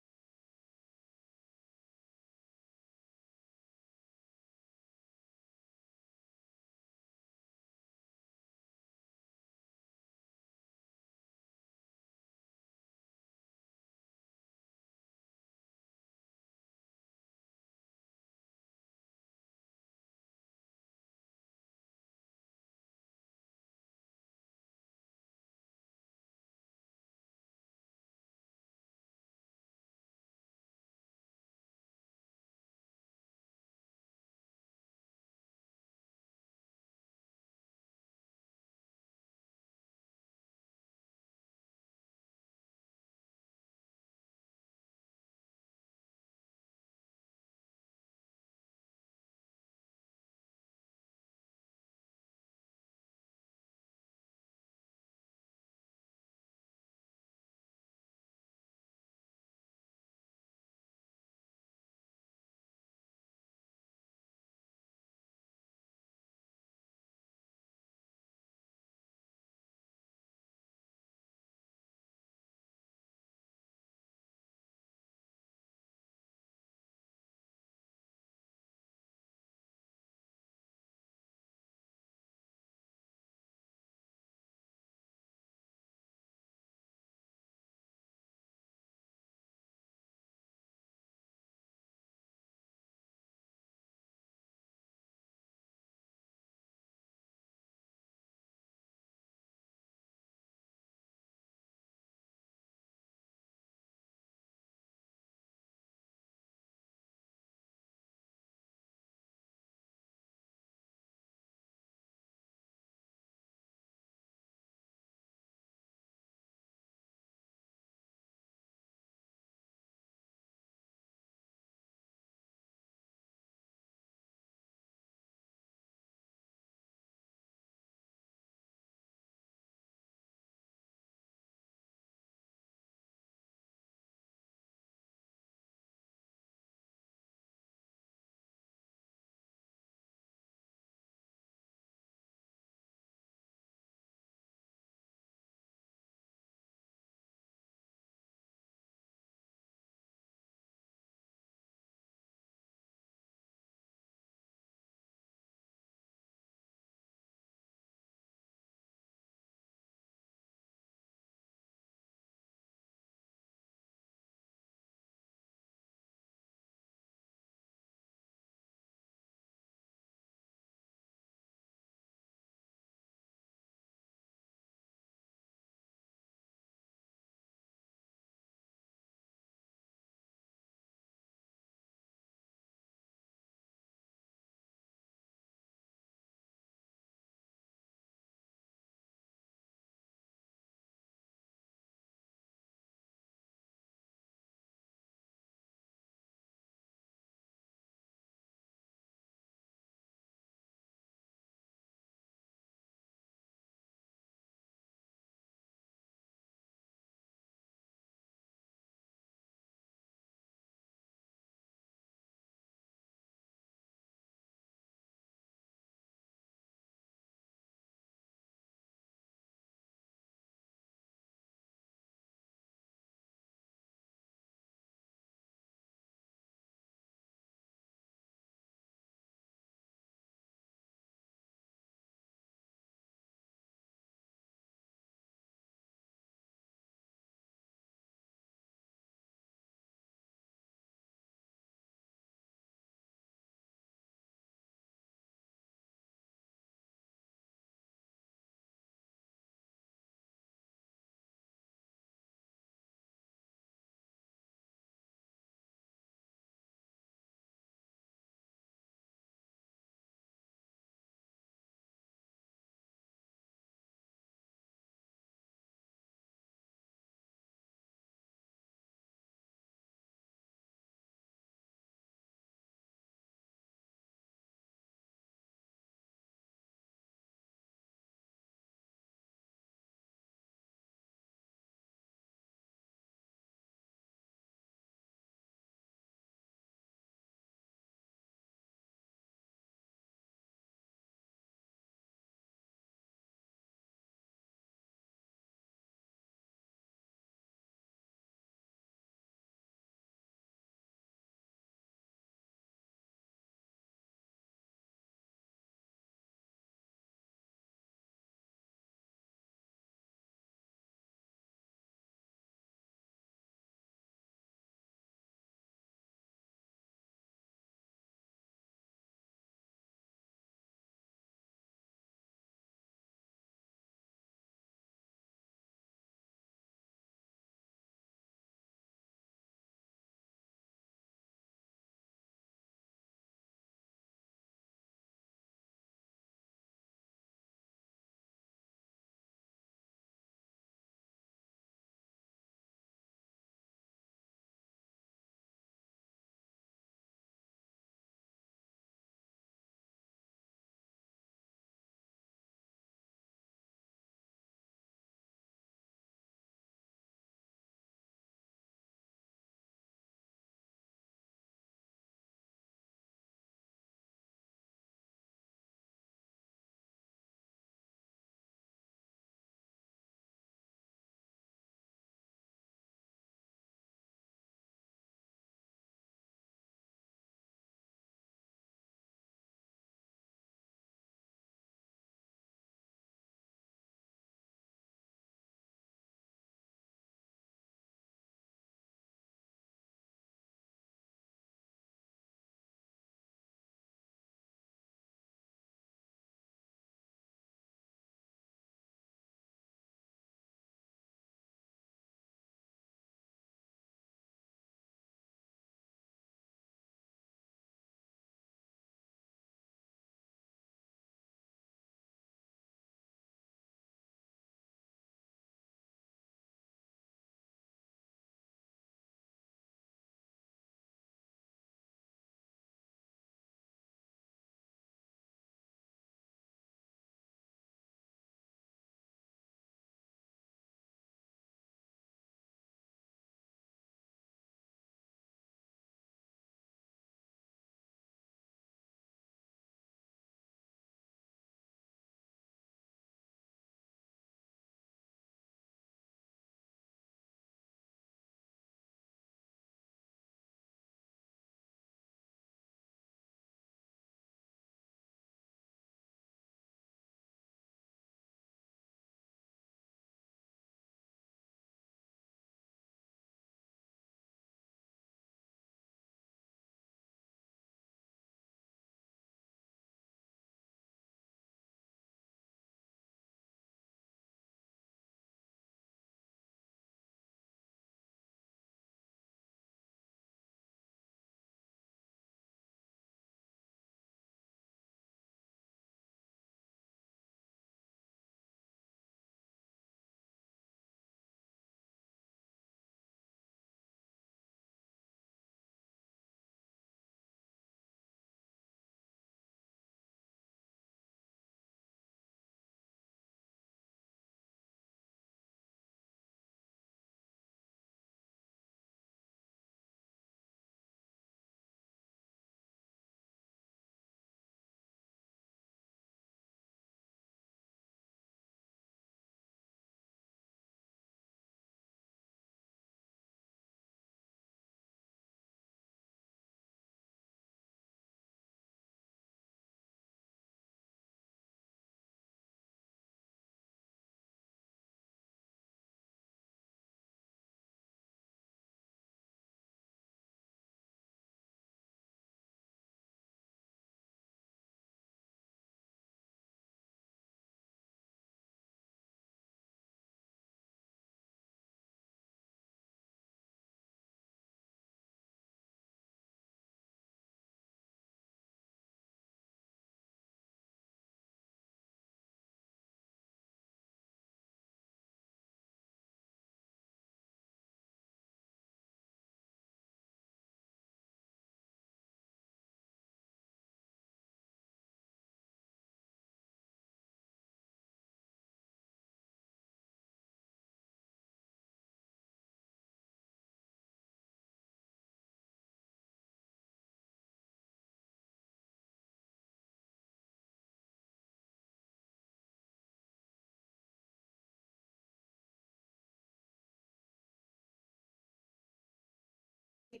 Are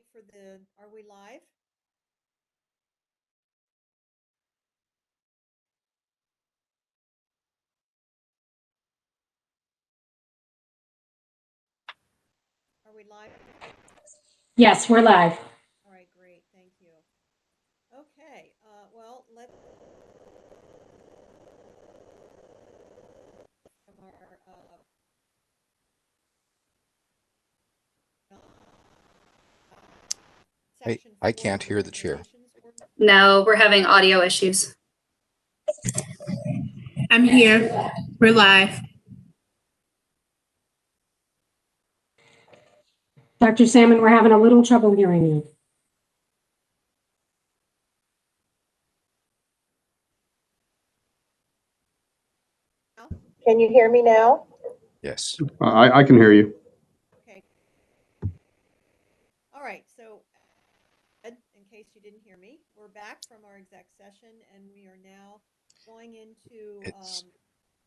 we live? Are we live? Yes, we're live. All right, great, thank you. Okay, well, let's from our section I 4, can't hear the chair. No, we're having audio issues. I'm here. We're live. Dr. Salmon, we're having a little trouble hearing you. Can you hear me now? Yes. I can hear you. Okay. All right, so in case you didn't hear me, we're back from our exec session and we are now going into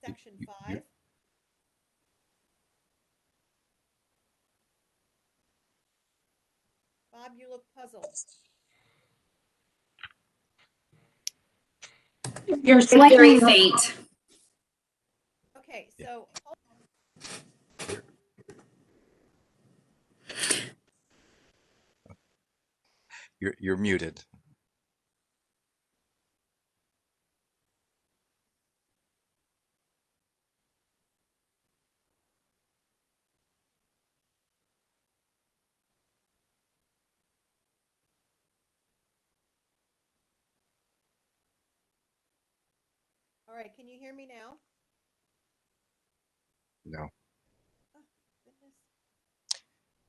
section 5. Bob, you look puzzled. You're It's very slightly faint. Okay, so You're muted. all right, can you hear me now? No. Oh, goodness.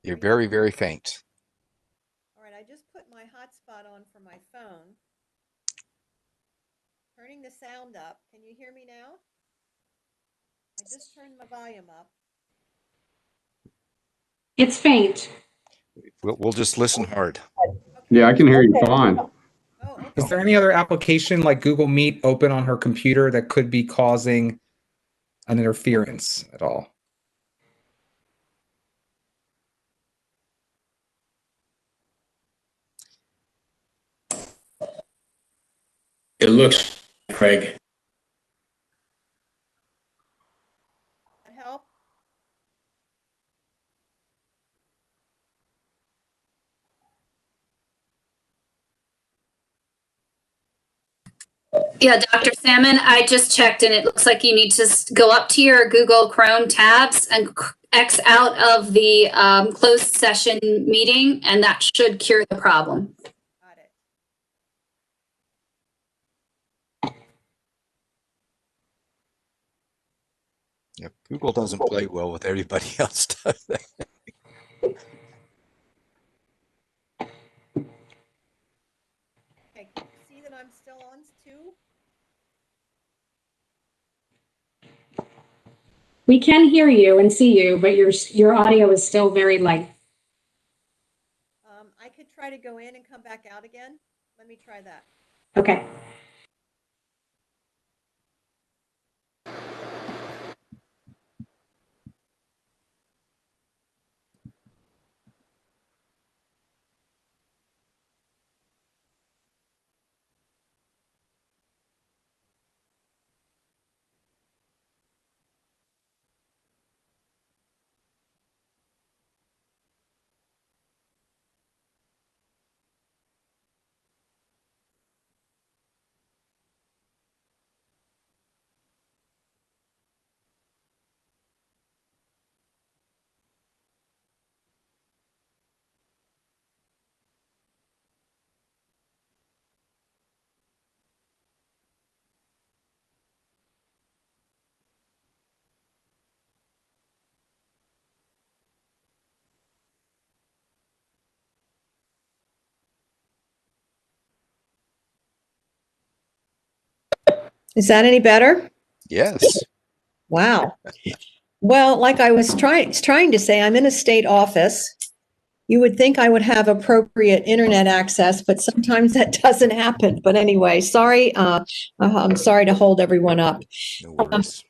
You're very, very faint. All right, I just put my hotspot on for my phone. Turning the sound up. Can you hear me now? I just turned my volume up. It's faint. We'll just listen hard. Okay. Yeah, I can hear you fine. Oh, okay. Is there any other application like Google Meet open on her computer that could be causing an interference at all? It looks, Craig. That help? Yeah, Dr. Salmon, I just checked and it looks like you need to go up to your Google Chrome tabs and X out of the closed session meeting, and that should cure the problem. Got it. Yep. Google doesn't play well with everybody else, does it? Okay, can you see that I'm still on too? We can hear you and see you, but your audio is still very light. I could try to go in and come back out again. Let me try that. Okay. Is that any better? Yes. Wow. Well, like I was trying to say, I'm in a state office. You would think I would have appropriate internet access, but sometimes that doesn't happen. But anyway, sorry. I'm sorry to hold everyone up. No worries.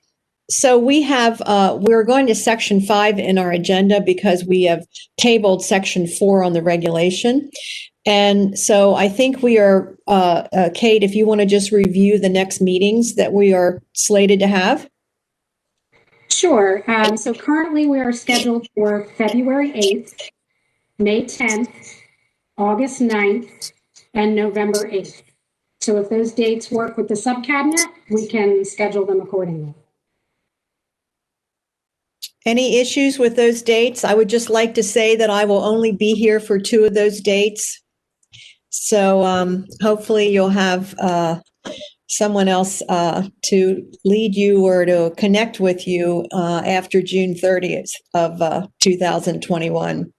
So we have, we're going to section 5 in our agenda because we have tabled section 4 on the regulation. And so I think we are, Kate, if you want to just review the next meetings that we are slated to have. Sure. So currently we are scheduled for February 8th, May 10th, August 9th, and November 8th. So if those dates work with the subcabinet, we can schedule them accordingly. Any issues with those dates? I would just like to say that I will only be here for 2 of those dates. So hopefully you'll have someone else to lead you or to connect with you after June 30th of 2021.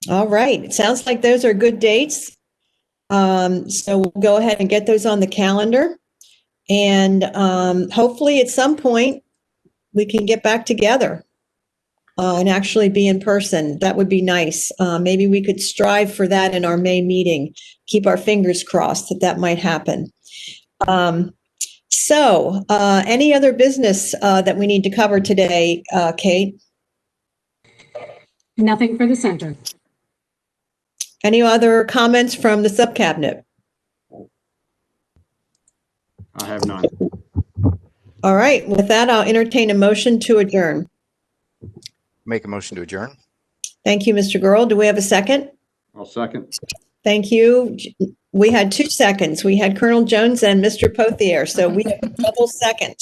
All right. It sounds like those are good dates. So we'll go ahead and get those on the calendar. And hopefully at some point we can get back together and actually be in person. That would be nice. Maybe we could strive for that in our May meeting. Keep our fingers crossed that that might happen. So any other business that we need to cover today, Kate? Nothing for the center. Any other comments from the subcabinet? I have none. All right. With that, I'll entertain a motion to adjourn. Make a motion to adjourn. Thank you, Mr. Gurl. Do we have a second? I'll second. Thank you. We had 2 seconds. We had Colonel Jones and Mr. Pothier, so we have a double second.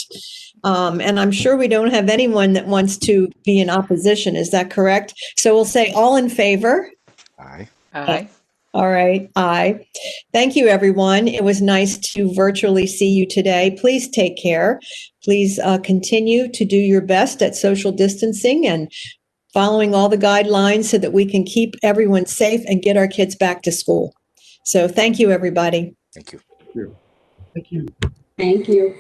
And I'm sure we don't have anyone that wants to be in opposition. Is that correct? So we'll say all in favor. Aye. Aye. All right. Aye. Thank you, everyone. It was nice to virtually see you today. Please take care. Please continue to do your best at social distancing and following all the guidelines so that we can keep everyone safe and get our kids back to school. So thank you, everybody. Thank you. Thank you. Thank you.